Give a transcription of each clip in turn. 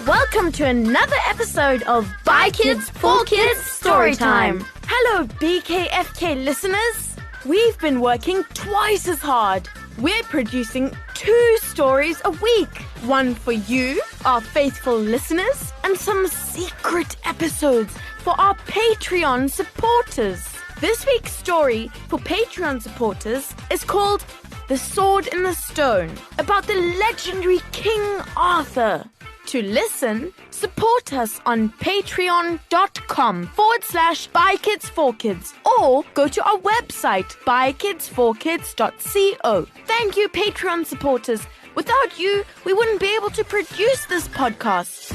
Welcome to another episode of By Kids for Kids Storytime. Hello, BKFK listeners. We've been working twice as hard. We're producing 2 stories a week. One for you, our faithful listeners, and some secret episodes for our Patreon supporters. This week's story for Patreon supporters is called The Sword in the Stone, about the legendary King Arthur. To listen, support us on patreon.com/bykids4kids or go to our website, bykids4kids.co. Thank you, Patreon supporters. Without you, we wouldn't be able to produce this podcast.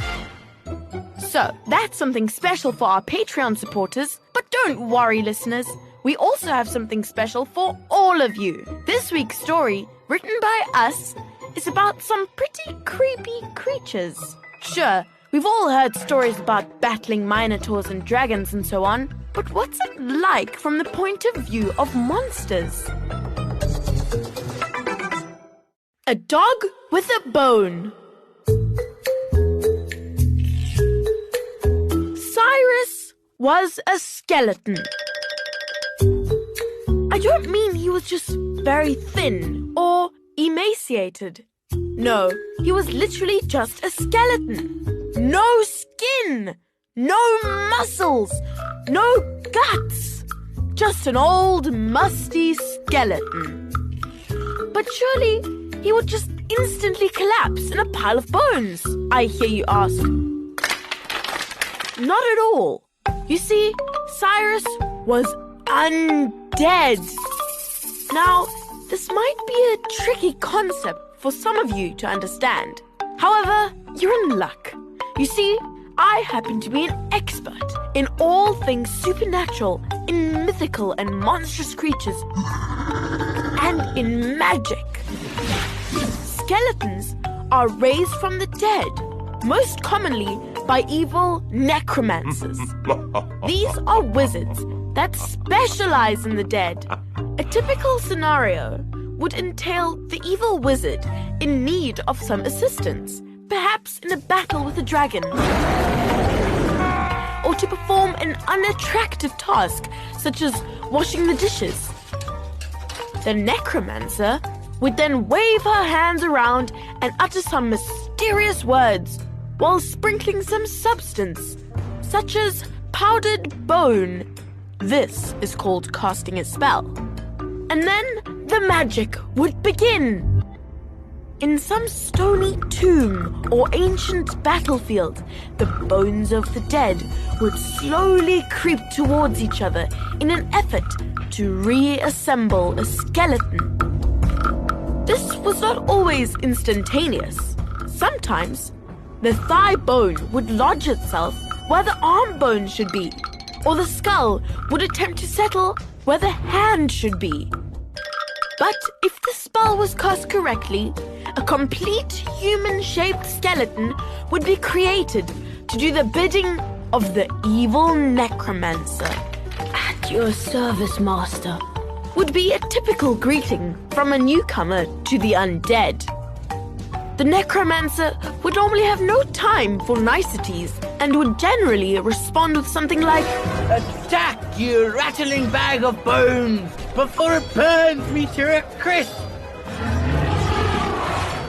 So, that's something special for our Patreon supporters. But don't worry, listeners. We also have something special for all of you. This week's story, written by us, is about some pretty creepy creatures. Sure, we've all heard stories about battling minotaurs and dragons and so on, but what's it like from the point of view of monsters? A dog with a bone. Cyrus was a skeleton. I don't mean he was just very thin or emaciated. No, he was literally just a skeleton. No skin, no muscles, no guts. Just an old musty skeleton. But surely he would just instantly collapse in a pile of bones, I hear you ask. Not at all. You see, Cyrus was undead. Now, this might be a tricky concept for some of you to understand. However, you're in luck. You see, I happen to be an expert in all things supernatural, in mythical and monstrous creatures, and in magic. Skeletons are raised from the dead, most commonly by evil necromancers. These are wizards that specialize in the dead. A typical scenario would entail the evil wizard in need of some assistance, perhaps in a battle with a dragon, or to perform an unattractive task, such as washing the dishes. The necromancer would then wave her hands around and utter some mysterious words, while sprinkling some substance, such as powdered bone. This is called casting a spell. And then the magic would begin. In some stony tomb or ancient battlefield, the bones of the dead would slowly creep towards each other in an effort to reassemble a skeleton. This was not always instantaneous. Sometimes, the thigh bone would lodge itself where the arm bone should be, or the skull would attempt to settle where the hand should be. But if the spell was cast correctly, a complete human-shaped skeleton would be created to do the bidding of the evil necromancer. At your service, master, would be a typical greeting from a newcomer to the undead. The necromancer would normally have no time for niceties and would generally respond with something like, "Attack, you rattling bag of bones, before it burns me to a crisp!"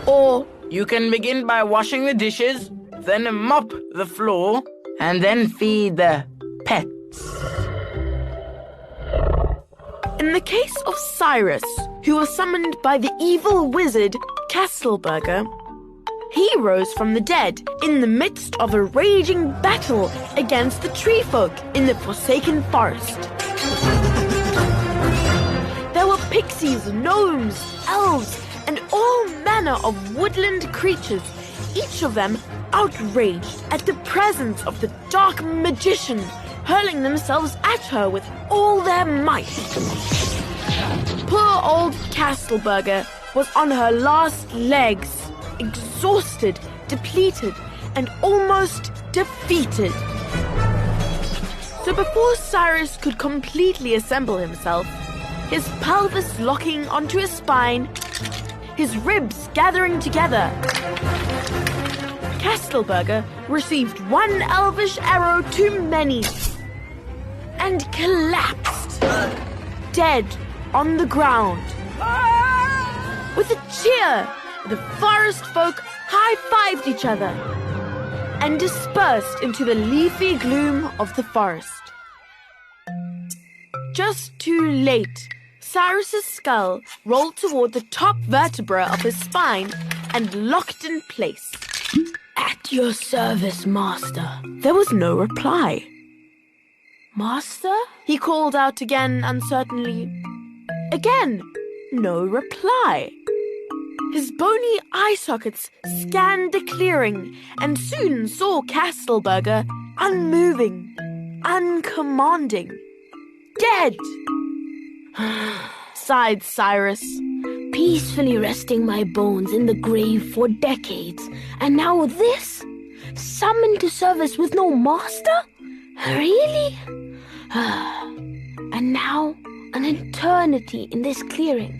Or, "You can begin by washing the dishes, then mop the floor, and then feed the pets." In the case of Cyrus, who was summoned by the evil wizard Kastelburger, he rose from the dead in the midst of a raging battle against the tree folk in the forsaken forest. There were pixies, gnomes, elves, and all manner of woodland creatures, each of them outraged at the presence of the dark magician, hurling themselves at her with all their might. Poor old Kastelburger was on her last legs, exhausted, depleted, and almost defeated. So before Cyrus could completely assemble himself, his pelvis locking onto his spine, his ribs gathering together, Kastelburger received one elvish arrow too many and collapsed, dead on the ground. With a cheer, the forest folk high-fived each other and dispersed into the leafy gloom of the forest. Just too late, Cyrus's skull rolled toward the top vertebra of his spine and locked in place. "At your service, master." There was no reply. "Master?" he called out again uncertainly. Again, no reply. His bony eye sockets scanned the clearing and soon saw Kastelburger unmoving, uncommanding, dead. Sighed Cyrus. "Peacefully resting my bones in the grave for decades, and now this? Summoned to service with no master? Really? And now an eternity in this clearing.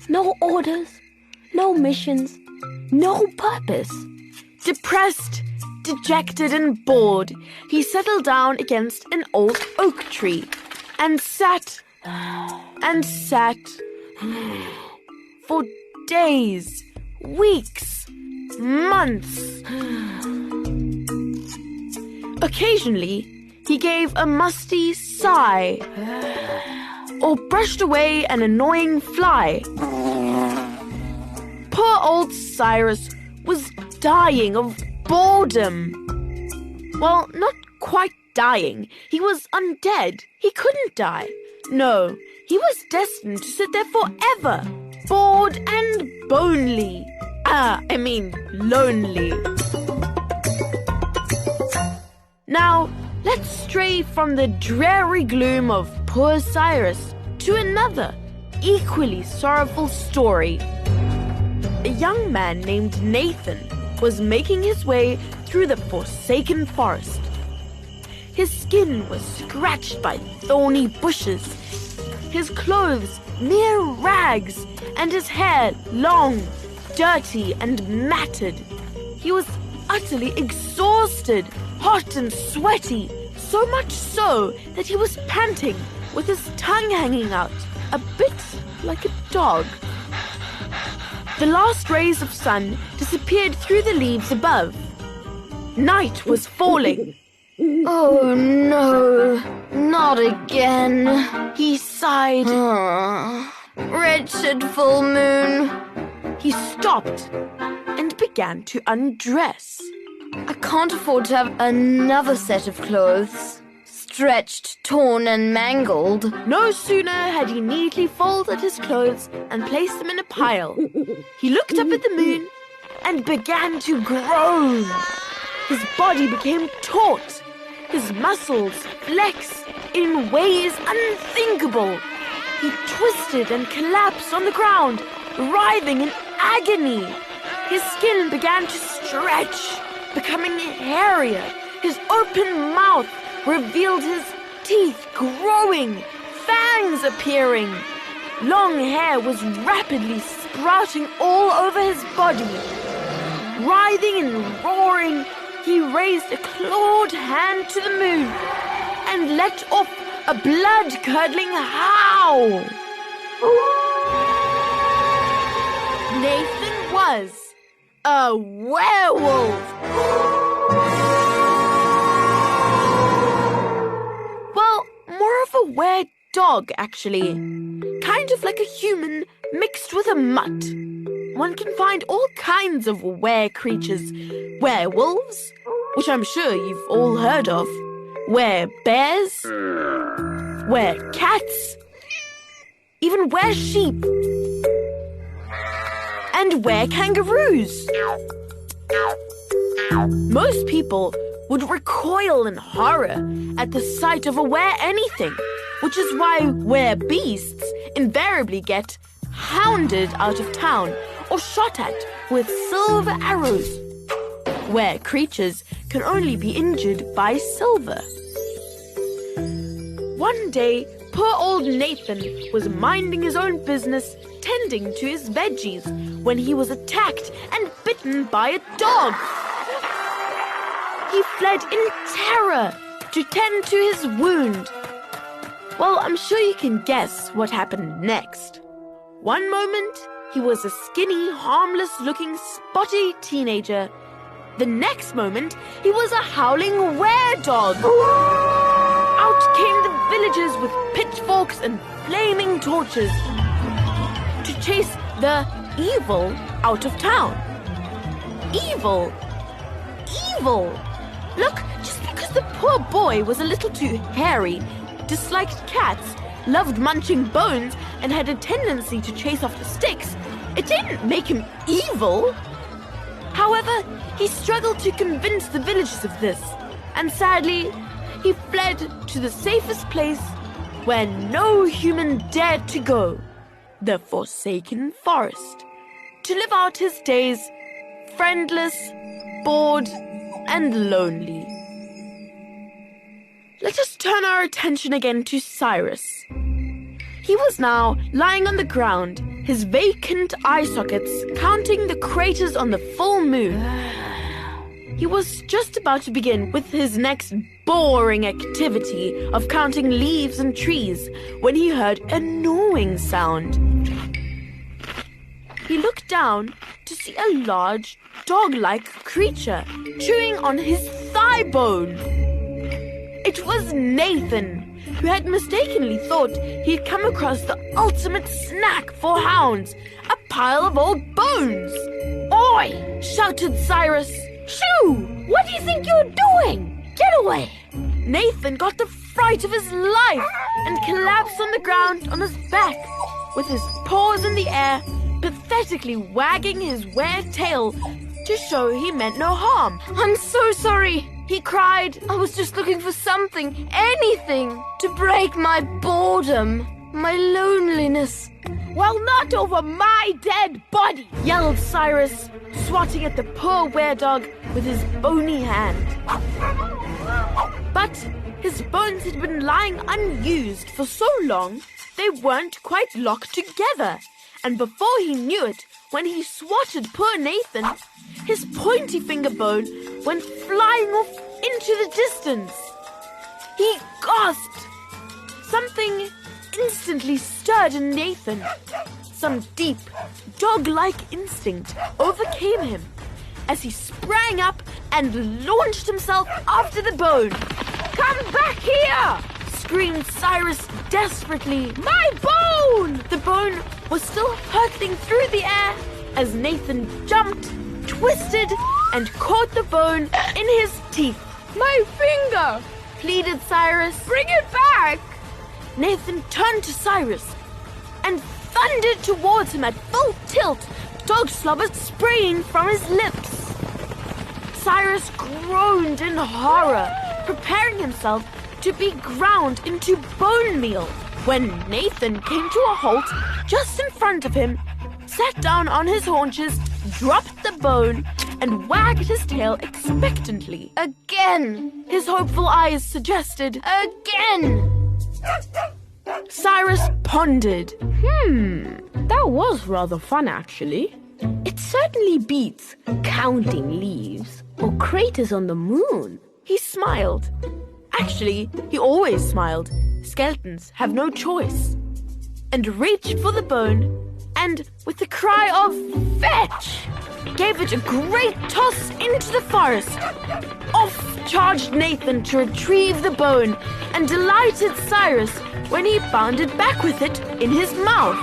No orders, no missions, no purpose." Depressed, dejected and bored, he settled down against an old oak tree and sat for days, weeks, months. Occasionally, he gave a musty sigh or brushed away an annoying fly. Poor old Cyrus was dying of boredom. Well, not quite dying. He was undead. He couldn't die. No, he was destined to sit there forever, bored and lonely. Now, let's stray from the dreary gloom of poor Cyrus to another, equally sorrowful story. A young man named Nathan was making his way through the forsaken forest. His skin was scratched by thorny bushes, his clothes mere rags, and his hair long, dirty, and matted. He was utterly exhausted, hot and sweaty, so much so that he was panting with his tongue hanging out, a bit like a dog. The last rays of sun disappeared through the leaves above. Night was falling. "Oh no, not again," he sighed. Wretched full moon. He stopped and began to undress. I can't afford to have another set of clothes. Stretched, torn and mangled. No sooner had he neatly folded his clothes and placed them in a pile, he looked up at the moon and began to groan. His body became taut. His muscles flexed in ways unthinkable. He twisted and collapsed on the ground, writhing in agony. His skin began to stretch, becoming hairier. His open mouth revealed his teeth growing, fangs appearing. Long hair was rapidly sprouting all over his body. Writhing and roaring, he raised a clawed hand to the moon and let off a blood-curdling howl. Nathan was a werewolf. Well, more of a were-dog, actually. Kind of like a human mixed with a mutt. One can find all kinds of were-creatures. Werewolves, which I'm sure you've all heard of. Were-bears. Were-cats. Even were-sheep. And were-kangaroos. Most people would recoil in horror at the sight of a were-anything, which is why were-beasts invariably get hounded out of town or shot at with silver arrows. Were-creatures can only be injured by silver. One day, poor old Nathan was minding his own business, tending to his veggies, when he was attacked and bitten by a dog. he fled in terror to tend to his wound. Well, I'm sure you can guess what happened next. One moment, he was a skinny, harmless-looking, spotty teenager. The next moment, he was a howling weredog. Out came the villagers with pitchforks and flaming torches to chase the evil out of town. Evil. Evil. Look, just because the poor boy was a little too hairy, disliked cats, loved munching bones, and had a tendency to chase after sticks, it didn't make him evil. However, he struggled to convince the villagers of this, and sadly, he fled to the safest place where no human dared to go, the Forsaken Forest, to live out his days friendless, bored, and lonely. Let us turn our attention again to Cyrus. He was now lying on the ground, his vacant eye sockets counting the craters on the full moon. He was just about to begin with his next boring activity of counting leaves and trees when he heard a gnawing sound. He looked down to see a large, dog-like creature chewing on his thigh bone. It was Nathan, who had mistakenly thought he'd come across the ultimate snack for hounds, a pile of old bones. "Oi!" shouted Cyrus. "Shoo! What do you think you're doing? Get away!" Nathan got the fright of his life and collapsed on the ground on his back, with his paws in the air, pathetically wagging his weird tail to show he meant no harm. I'm so sorry, he cried. I was just looking for something, anything, to break my boredom, my loneliness. "Well, not over my dead body!" yelled Cyrus, swatting at the poor weredog with his bony hand. But his bones had been lying unused for so long, they weren't quite locked together. And before he knew it, when he swatted poor Nathan, his pointy finger bone went flying off into the distance. He gasped. Something instantly stirred in Nathan. Some deep, dog-like instinct overcame him as he sprang up and launched himself after the bone. "Come back here!" screamed Cyrus desperately. "My bone!" The bone was still hurtling through the air as Nathan jumped, twisted, and caught the bone in his teeth. "My finger!" pleaded Cyrus. "Bring it back!" Nathan turned to Cyrus and thundered towards him at full tilt, dog slobber spraying from his lips. Cyrus groaned in horror, preparing himself to be ground into bone meal, when Nathan came to a halt just in front of him, sat down on his haunches, dropped the bone, and wagged his tail expectantly. Again! His hopeful eyes suggested, Again! Cyrus pondered. That was rather fun, actually. It certainly beats counting leaves or craters on the moon. He smiled. Actually, he always smiled. Skeletons have no choice. And reached for the bone, and with a cry of "Fetch!" gave it a great toss into the forest. Off charged Nathan to retrieve the bone, and delighted Cyrus when he bounded back with it in his mouth.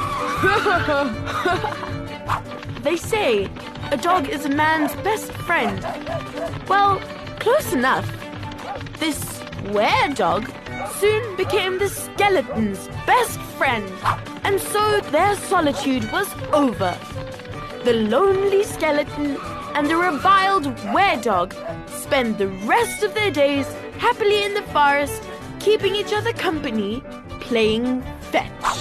They say a dog is a man's best friend. Well, close enough. This weredog soon became the skeleton's best friend, and so their solitude was over. The lonely skeleton and the reviled weredog spend the rest of their days happily in the forest, keeping each other company, playing fetch.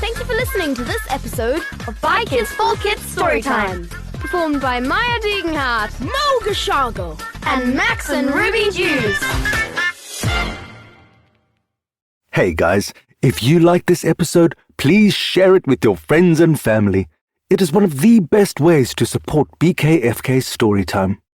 Thank you for listening to this episode of By Kids for Kids Storytime, performed by Maya Degenhardt, Mo Gashago, and Max and Ruby Jews. Hey guys, if you like this episode, please share it with your friends and family. It is one of the best ways to support BKFK Storytime.